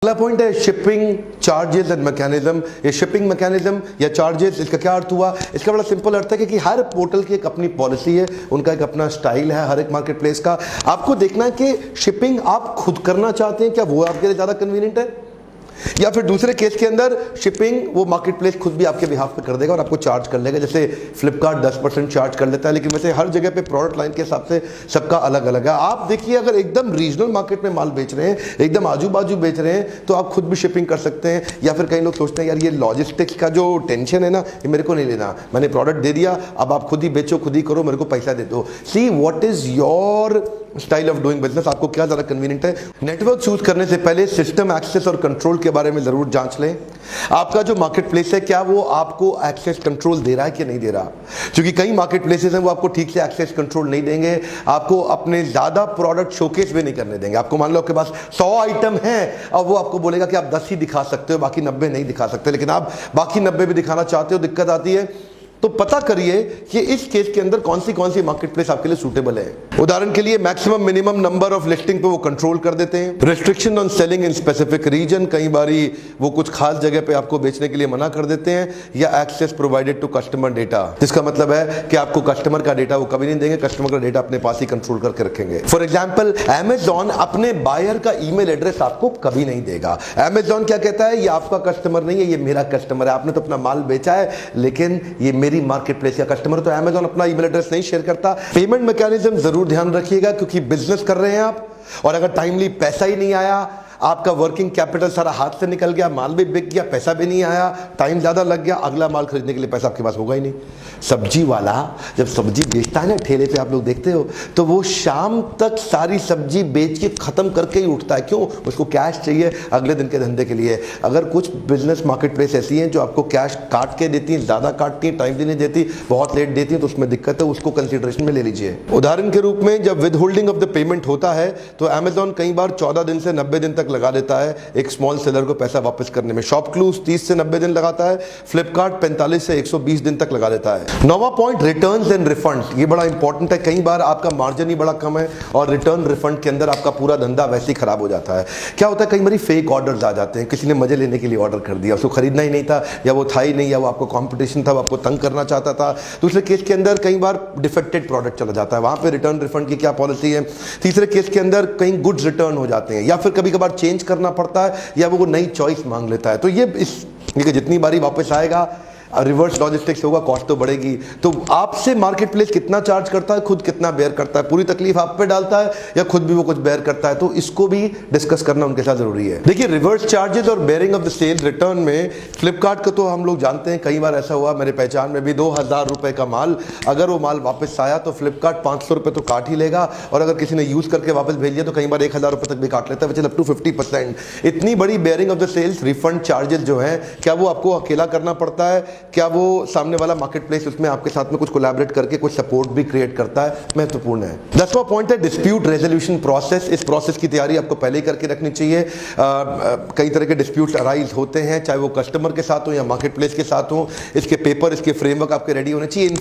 अगला पॉइंट है shipping charges and mechanism. ये शिपिंग मैकेनिज्म या चार्जेस, इसका क्या अर्थ हुआ? इसका बड़ा सिंपल अर्थ है कि हर पोर्टल की एक अपनी पॉलिसी है, उनका एक अपना स्टाइल है हर एक मार्केट प्लेस का। आपको देखना है कि शिपिंग आप खुद करना चाहते हैं, क्या वो आपके लिए ज्यादा कन्वीनियंट है, या फिर दूसरे केस के अंदर शिपिंग वो मार्केट प्लेस खुद भी आपके बिहाफ पे कर देगा और आपको चार्ज कर लेगा। जैसे फ्लिपकार्ट 10% चार्ज कर लेता है, लेकिन वैसे हर जगह पे प्रोडक्ट लाइन के हिसाब से सबका अलग अलग है। आप देखिए, अगर एकदम रीजनल मार्केट में माल बेच रहे हैं, एकदम आजू बाजू बेच रहे हैं, तो आप खुद भी शिपिंग कर सकते हैं। या फिर कई लोग सोचते हैं यार ये लॉजिस्टिक्स का जो टेंशन है ना, ये मेरे को नहीं लेना, मैंने प्रोडक्ट दे दिया, अब आप खुद ही बेचो, खुद ही करो, मेरे को पैसा दे दो। See what is your style of doing business, आपको क्या ज्यादा कन्वीनियंट है। नेटवर्क चूज करने से पहले सिस्टम एक्सेस और कंट्रोल के बारे में जरूर जांच लें। आपका जो मार्केट प्लेस है, क्या वो आपको एक्सेस कंट्रोल दे रहा है कि नहीं दे रहा, क्योंकि कई मार्केट प्लेसेस हैं वो आपको ठीक से एक्सेस कंट्रोल नहीं देंगे, आपको अपने ज्यादा प्रोडक्ट शोकेस भी नहीं करने देंगे। आपको मान लो आपके पास 100 आइटम है, अब वो आपको बोलेगा कि आप 10 ही दिखा सकते हो, बाकी 90 नहीं दिखा सकते, लेकिन आप बाकी 90 भी दिखाना चाहते हो, दिक्कत आती है। तो पता करिए कि इस केस के अंदर कौन सी मार्केट प्लेस आपके लिए सूटेबल है। उदाहरण के लिए maximum minimum number of listing पे वो कंट्रोल कर देते हैं। Restriction on selling in specific region, कई बारी वो कुछ खास जगह पे आपको बेचने के लिए मना कर देते हैं। या access provided to customer data, जिसका मतलब है कि आपको कस्टमर का डेटा वो कभी नहीं देंगे, कस्टमर का डेटा अपने पास ही कंट्रोल करके रखेंगे। फॉर एग्जाम्पल, अमेजॉन अपने बायर का ईमेल एड्रेस आपको कभी नहीं देगा। अमेजॉन क्या कहता है, ये आपका कस्टमर नहीं है, ये मेरा कस्टमर है, आपने तो अपना माल बेचा है, लेकिन ये मेरी मार्केट प्लेस का कस्टमर। तो अमेजॉन अपना ईमेल एड्रेस नहीं शेयर करता। पेमेंट मैकेनिज्म जरूर ध्यान रखिएगा, क्योंकि बिजनेस कर रहे हैं आप, और अगर टाइमली पैसा ही नहीं आया, आपका वर्किंग कैपिटल सारा हाथ से निकल गया, माल भी बिक गया, पैसा भी नहीं आया, टाइम ज्यादा लग गया, अगला माल खरीदने के लिए पैसा आपके पास होगा ही नहीं। सब्जी वाला जब सब्जी बेचता है ना ठेले पे, आप लोग देखते हो, तो वो शाम तक सारी सब्जी बेच के खत्म करके ही उठता है। क्यों? उसको कैश चाहिए अगले दिन के धंधे के लिए। अगर कुछ बिजनेस मार्केट प्लेस ऐसी हैं जो आपको कैश काट के देती हैं, ज्यादा काटती हैं, टाइम भी नहीं देती, बहुत लेट देती हैं, तो उसमें दिक्कत है, उसको कंसिडरेशन में ले लीजिए। उदाहरण के रूप में, जब with holding of the payment होता है, तो अमेजॉन कई बार 14 दिन से 90 दिन तक लगा देता है एक स्मॉल सेलर को पैसा वापस करने में। शॉपक्लूज 30 से 90 दिन लगाता है, फ्लिपकार्ट 45 से 120 दिन तक लगा देता है। नौवां पॉइंट, रिटर्न्स एंड रिफंड। ये बड़ा इंपॉर्टेंट है। कई बार आपका मार्जिन ही बड़ा कम है और रिटर्न रिफंड के अंदर आपका पूरा धंधा वैसे ही खराब हो जाता है। क्या होता है, कई बार फेक ऑर्डर्स आ जाते हैं, किसी ने मजे लेने के लिए ऑर्डर कर दिया, उसको खरीदना ही नहीं था, या वो था ही नहीं, या वो आपको कॉम्पिटिशन था, वो आपको तंग करना चाहता था। दूसरे केस के अंदर कई बार डिफेक्टेड प्रोडक्ट चला जाता है, वहां पे रिटर्न रिफंड की क्या पॉलिसी है। तीसरे केस के अंदर कई गुड्स रिटर्न हो जाते हैं, या फिर कभी कभार चेंज करना पड़ता है, या वो नई चॉइस मांग लेता है। तो ये जितनी बारी वापस आएगा, रिवर्स लॉजिस्टिक्स होगा, कॉस्ट तो बढ़ेगी। तो आपसे मार्केट प्लेस कितना चार्ज करता है, खुद कितना बेयर करता है, पूरी तकलीफ आप पे डालता है या खुद भी वो कुछ बेयर करता है, तो इसको भी डिस्कस करना उनके साथ जरूरी है। देखिए, रिवर्स चार्जेस और bearing of the cell return में फ्लिपकार्ट को तो हम लोग जानते हैं, कई बार ऐसा हुआ मेरे पहचान में भी, 2000 रुपए का माल, अगर वो माल वापस आया तो फ्लिपकार्ट 500 रुपए तो काट ही लेगा, और अगर किसी ने यूज करके वापस भेज दिया तो कई बार 1000 रुपए तक भी काट लेता है, विच इज अप टू 50%। इतनी बड़ी bearing of the sales refund charges जो है, क्या वो आपको अकेला करना पड़ता है, क्या वो सामने वाला मार्केट प्लेस उसमें आपके साथ में कुछ कोलैबोरेट करके कुछ सपोर्ट भी क्रिएट करता है, महत्वपूर्ण है। 10वां पॉइंट है डिस्प्यूट रेजोल्यूशन प्रोसेस। इस प्रोसेस की तैयारी आपको पहले ही करके रखनी चाहिए। कई तरह के डिस्प्यूट अराइज होते हैं, चाहे वो कस्टमर के साथ हो या मार्केट प्लेस के साथ हो। इसके पेपर, इसके फ्रेमवर्क आपके रेडी होने चाहिए।